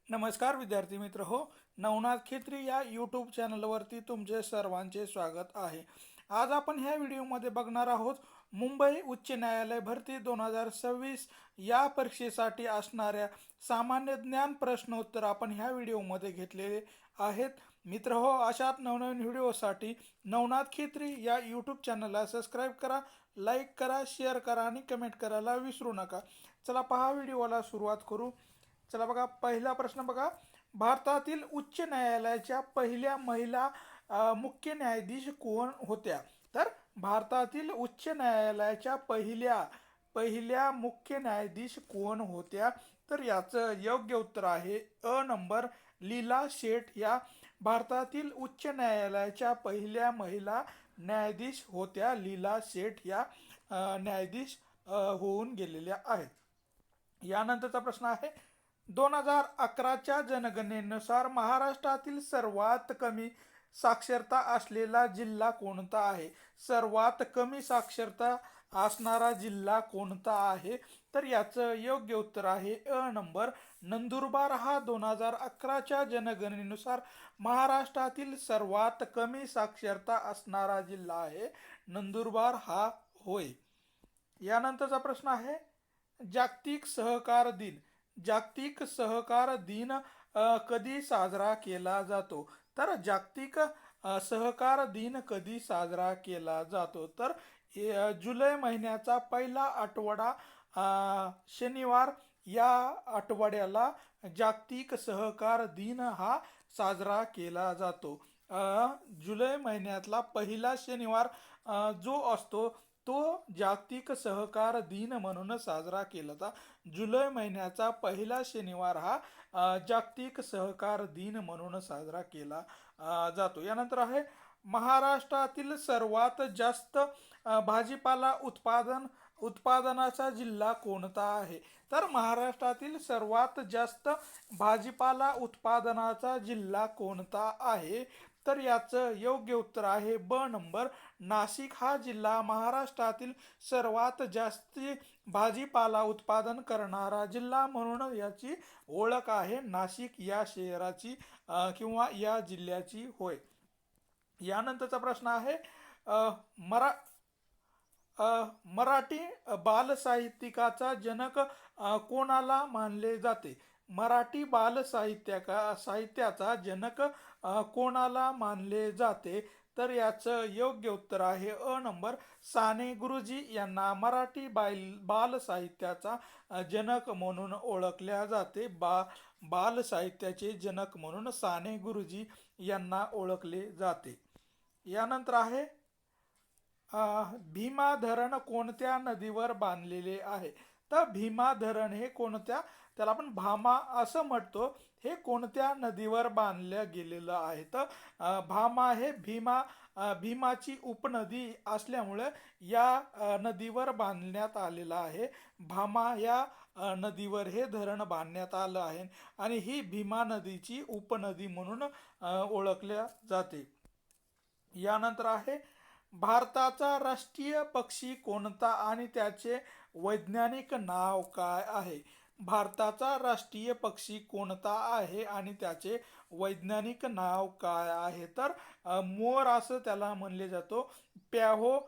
नमस्कार विद्यार्थी मित्र हो. नवनाथ खेत्री या यूट्यूब चॅनलवरती तुमचे सर्वांचे स्वागत आहे. आज आपण ह्या व्हिडिओमध्ये बघणार आहोत मुंबई उच्च न्यायालय भरती 2026 या परीक्षेसाठी असणाऱ्या सामान्य ज्ञान प्रश्नोत्तर आपण ह्या व्हिडिओमध्ये घेतलेले आहेत. मित्र हो, अशाच नवनवीन व्हिडिओसाठी नवनाथ खेत्री या यूट्यूब चॅनलला सबस्क्राईब करा, लाईक करा, शेअर करा आणि कमेंट करायला विसरू नका. चला पहा, व्हिडिओला सुरुवात करू. चला बघा, पहिला प्रश्न बघा. भारतातील उच्च न्यायालयाच्या पहिल्या महिला मुख्य न्यायाधीश कोण होत्या? तर भारतातील उच्च न्यायालयाच्या पहिल्या पहिल्या मुख्य न्यायाधीश कोण होत्या? तर याचं योग्य उत्तर आहे अ नंबर, लीला शेठ या भारतातील उच्च न्यायालयाच्या पहिल्या महिला न्यायाधीश होत्या. लीला शेठ या न्यायाधीश होऊन गेलेल्या आहेत. यानंतरचा प्रश्न आहे, 2011च्या जनगणनेनुसार महाराष्ट्रातील सर्वात कमी साक्षरता असलेला जिल्हा कोणता आहे? सर्वात कमी साक्षरता असणारा जिल्हा कोणता आहे? तर याचं योग्य उत्तर आहे अ नंबर, नंदुरबार हा 2011च्या जनगणनेनुसार महाराष्ट्रातील सर्वात कमी साक्षरता असणारा जिल्हा आहे. नंदुरबार हा होय. यानंतरचा प्रश्न आहे, जागतिक सहकार दिन जागतिक सहकार दिन कधी साजरा केला जातो? तर जागतिक सहकार दिन कधी साजरा केला जातो? तर जुलै महिन्याचा पहिला आठवडा शनिवार या आठवड्याला जागतिक सहकार दिन हा साजरा केला जातो. जुलै महिन्यातला पहिला शनिवार जो असतो तो जागतिक सहकार दिन म्हणून साजरा केला जातो. जुलै महिन्याचा पहिला शनिवार हा जागतिक सहकार दिन म्हणून साजरा केला जातो. यानंतर आहे, महाराष्ट्रातील सर्वात जास्त भाजीपाला उत्पादनाचा जिल्हा कोणता आहे? तर महाराष्ट्रातील सर्वात जास्त भाजीपाला उत्पादनाचा जिल्हा कोणता आहे? तर याचं योग्य उत्तर आहे ब नंबर, नाशिक हा जिल्हा महाराष्ट्रातील सर्वात जास्त भाजीपाला उत्पादन करणारा जिल्हा म्हणून याची ओळख आहे. नाशिक या शहराची किंवा या जिल्ह्याची होय. यानंतरचा प्रश्न आहे, मरा मराठी बालसाहित्यिकाचा जनक कोणाला मानले जाते? मराठी साहित्याचा जनक कोणाला मानले जाते? तर याचं योग्य उत्तर आहे अ नंबर, साने गुरुजी यांना मराठी बाल साहित्याचा जनक म्हणून ओळखल्या जाते. बाल साहित्याचे जनक म्हणून साने गुरुजी यांना ओळखले जाते. यानंतर आहे, भीमा धरण कोणत्या नदीवर बांधलेले आहे? तर भीमा धरण हे कोणत्या, त्याला आपण भामा असं म्हणतो, हे कोणत्या नदीवर बांधलं गेलेलं आहे? तर भामा हे भीमाची उपनदी असल्यामुळे या नदीवर बांधण्यात आलेलं आहे. भामा या नदीवर हे धरण बांधण्यात आलं आहे आणि ही भीमा नदीची उपनदी म्हणून ओळखल्या जाते. यानंतर आहे, भारताचा राष्ट्रीय पक्षी कोणता आणि त्याचे वैज्ञानिक नाव काय आहे? भारताचा राष्ट्रीय पक्षी कोणता आहे आणि त्याचे वैज्ञानिक नाव काय आहे? तर मोर असं त्याला म्हणले जातो. पॅहो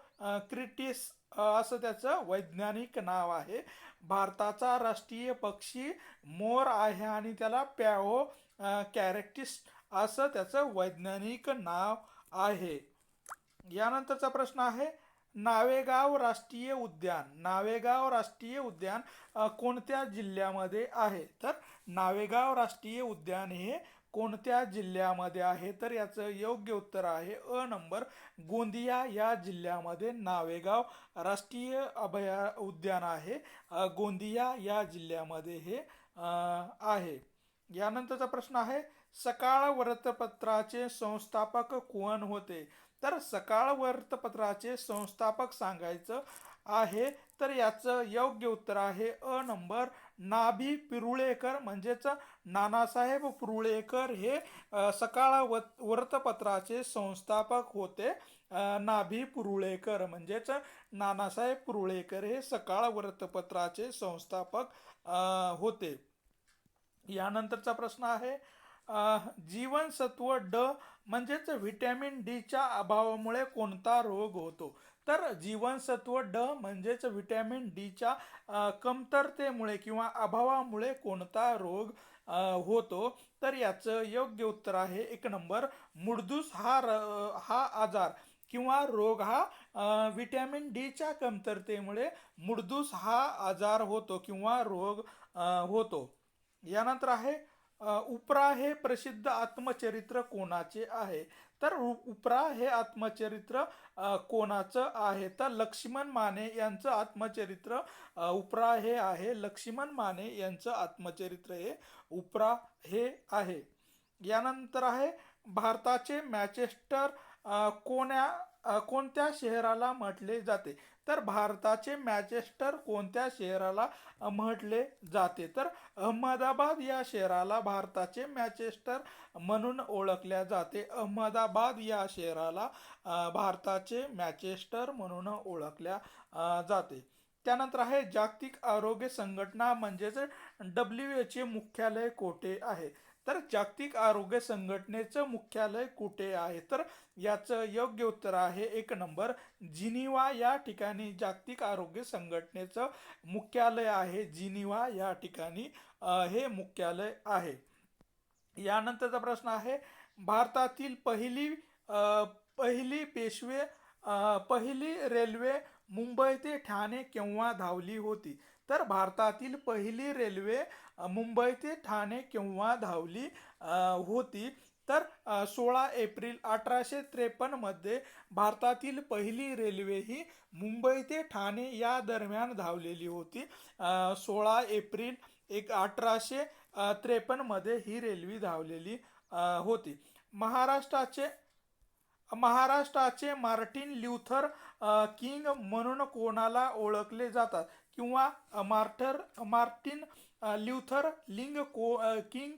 क्रिटिस असं त्याचं वैज्ञानिक नाव आहे. भारताचा राष्ट्रीय पक्षी मोर आहे आणि त्याला पॅहो कॅरेक्टिस असं त्याचं वैज्ञानिक नाव आहे. यानंतरचा प्रश्न आहे, नावेगाव राष्ट्रीय उद्यान कोणत्या जिल्ह्यामध्ये आहे? तर नावेगाव राष्ट्रीय उद्यान हे कोणत्या जिल्ह्यामध्ये आहे? तर याचं योग्य उत्तर आहे अ नंबर, गोंदिया या जिल्ह्यामध्ये नावेगाव राष्ट्रीय उद्यान आहे. गोंदिया या जिल्ह्यामध्ये हे आहे. यानंतरचा प्रश्न आहे, सकाळ वृत्तपत्राचे संस्थापक कोण होते? तर सकाळ वृत्तपत्राचे संस्थापक सांगायचं आहे तर याचं योग्य उत्तर आहे अ नंबर, नाभी पिरुळेकर म्हणजेच नानासाहेब पिरुळेकर हे सकाळ वृत्तपत्राचे संस्थापक होते. नाभी पिरुळेकर म्हणजेच नानासाहेब पिरुळेकर हे सकाळ वृत्तपत्राचे संस्थापक होते. यानंतरचा प्रश्न आहे जीवनसत्व ड म्हणजेच व्हिटॅमिन डीच्या अभावामुळे कोणता रोग होतो? तर जीवनसत्व ड म्हणजेच व्हिटॅमिन डीच्या कमतरतेमुळे किंवा अभावामुळे कोणता रोग होतो? तर याचं योग्य उत्तर आहे 1 नंबर, मुडदूस हा आजार किंवा रोग हा व्हिटॅमिन डीच्या कमतरतेमुळे मुडदूस हा आजार होतो किंवा रोग होतो. यानंतर आहे उपरा हे प्रसिद्ध आत्मचरित्र कोणाचे आहे? तर उपरा हे आत्मचरित्र कोणाचं आहे? तर लक्ष्मण माने यांचं आत्मचरित्र उपरा हे आहे. लक्ष्मण माने यांचं आत्मचरित्र हे उपरा हे आहे. यानंतर आहे भारताचे मँचेस्टर कोणत्या शहराला म्हटले जाते? तर भारताचे मँचेस्टर कोणत्या शहराला म्हटले जाते? तर अहमदाबाद या शहराला भारताचे मँचेस्टर म्हणून ओळखल्या जाते. अहमदाबाद या शहराला भारताचे मँचेस्टर म्हणून ओळखल्या जाते. त्यानंतर आहे जागतिक आरोग्य संघटना म्हणजेच WHO मुख्यालय कोठे आहे? तर जागतिक आरोग्य संघटनेचं मुख्यालय कुठे आहे? तर याचं योग्य उत्तर आहे 1 नंबर, जिनिव्हा या ठिकाणी जागतिक आरोग्य संघटनेचं मुख्यालय आहे. जिनिव्हा या ठिकाणी हे मुख्यालय आहे. यानंतरचा प्रश्न आहे भारतातील पहिली पहिली रेल्वे मुंबई ते ठाणे केव्हा धावली होती? तर भारतातील पहिली रेल्वे मुंबई ते ठाणे केव्हा धावली होती? तर 16 एप्रिल 1853 मध्ये भारतातील पहिली रेल्वे ही मुंबई ते ठाणे या दरम्यान धावलेली होती. 16 एप्रिल 1853 मध्ये ही रेल्वे धावलेली होती. महाराष्ट्राचे मार्टिन ल्युथर किंग म्हणून कोणाला ओळखले जातात? किंवा मार्टिन ल्युथर किंग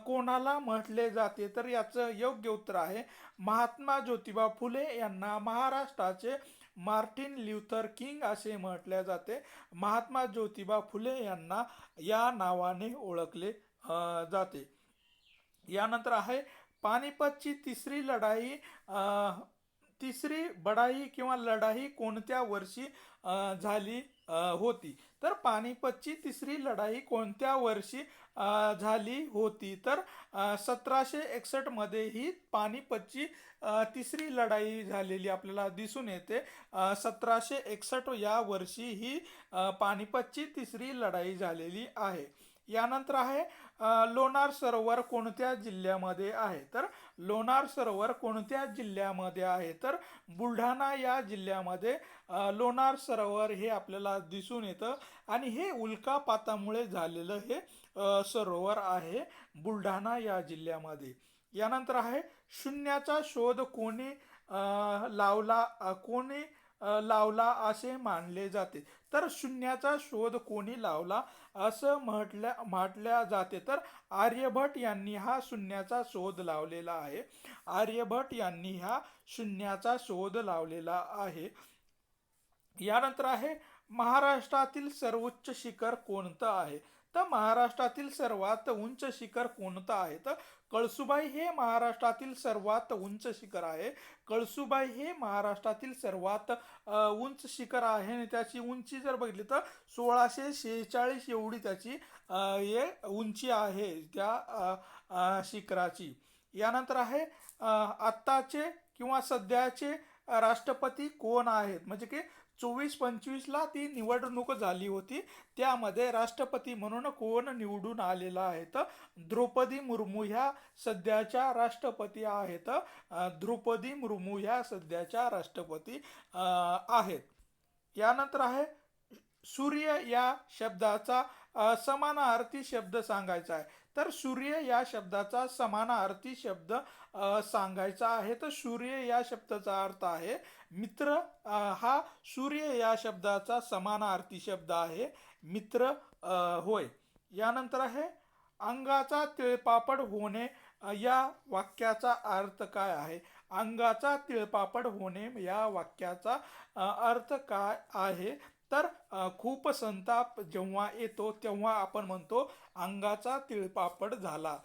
कोणाला म्हटले जाते? तर याचं योग्य उत्तर आहे महात्मा ज्योतिबा फुले यांना महाराष्ट्राचे मार्टिन ल्युथर किंग असे म्हटले जाते. महात्मा ज्योतिबा फुले यांना या नावाने ओळखले जाते. यानंतर आहे पानिपतची तिसरी बढाई किंवा लढाई कोणत्या वर्षी झाली होती? तर पानिपतची तिसरी लढाई कोणत्या वर्षी झाली होती? तर 1761 मध्ये ही पानिपतची तिसरी लढाई झालेली आपल्याला दिसून येते. 1761 या वर्षी ही पानिपतची तिसरी लढाई झालेली आहे. यानंतर आहे लोणार सरोवर कोणत्या जिल्ह्यामध्ये आहे? तर लोणार सरोवर कोणत्या जिल्ह्यामध्ये आहे? तर बुलढाणा या जिल्ह्यामध्ये लोणार सरोवर हे आपल्याला दिसून येतं आणि हे उल्कापातामुळे झालेलं हे सरोवर आहे बुलढाणा या जिल्ह्यामध्ये. यानंतर आहे शून्याचा शोध लावला असे मानले जाते? तर शून्याचा शोध कोणी लावला असं म्हटल्या जाते? तर आर्यभट यांनी हा शून्याचा शोध लावलेला आहे. आर्यभट यांनी हा शून्याचा शोध लावलेला आहे. यानंतर आहे महाराष्ट्रातील सर्वोच्च शिखर कोणतं आहे? तर महाराष्ट्रातील सर्वात उंच शिखर कोणतं आहे? तर कळसुबाई हे महाराष्ट्रातील सर्वात उंच शिखर आहे. कळसुबाई हे महाराष्ट्रातील सर्वात उंच शिखर आहे आणि त्याची उंची जर बघितली तर 1646 एवढी त्याची हे उंची आहे त्या शिखराची. यानंतर आहे आत्ताचे किंवा सध्याचे राष्ट्रपती कोण आहेत? म्हणजे की 24-25 ती निवडणूक झाली होती, त्यामध्ये राष्ट्रपती म्हणून कोण निवडून आलेला आहे? तर द्रौपदी मुर्मू ह्या सध्याच्या राष्ट्रपती आहेत. द्रौपदी मुर्मू ह्या सध्याच्या राष्ट्रपती आहेत. यानंतर आहे सूर्य या शब्दाचा समानार्थी शब्द सांगायचा आहे. तर सूर्य या शब्दाचा समानार्थी शब्द सांगायचा आहे. तर सूर्य या शब्दाचा अर्थ आहे मित्र. हा सूर्य या शब्दाचा समानार्थी शब्द आहे मित्र होय. यानंतर आहे अंगाचा तिळपापड होणे या वाक्याचा अर्थ काय आहे? अंगाचा तिळपापड होणे या वाक्याचा अर्थ काय आहे? तर खूप संताप जेव्हा येतो तेव्हा आपण म्हणतो अंगाचा तिळपापड झाला.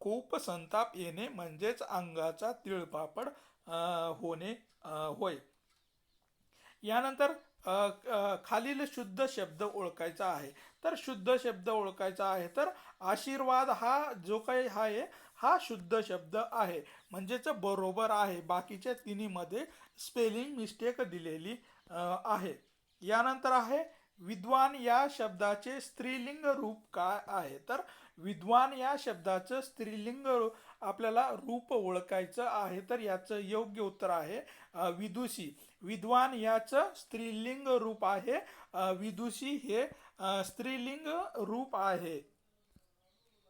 खूप संताप येणे म्हणजेच अंगाचा तिळपापड होणे होय. यानंतर खालील शुद्ध शब्द ओळखायचा आहे. तर शुद्ध शब्द ओळखायचा आहे तर आशीर्वाद हा जो काही आहे हा शुद्ध शब्द आहे, म्हणजेच बरोबर आहे. बाकीच्या तिन्हीमध्ये स्पेलिंग मिस्टेक दिलेली आहे. यानंतर आहे विद्वान या शब्दाचे स्त्रीलिंग रूप काय आहे. तर विद्वान या शब्दाचं स्त्रीलिंग आपल्याला रूप ओळखायचं आहे. तर याचं योग्य उत्तर आहे विदुषी. विद्वान याचं स्त्रीलिंग रूप आहे विदुषी हे स्त्रीलिंग रूप आहे.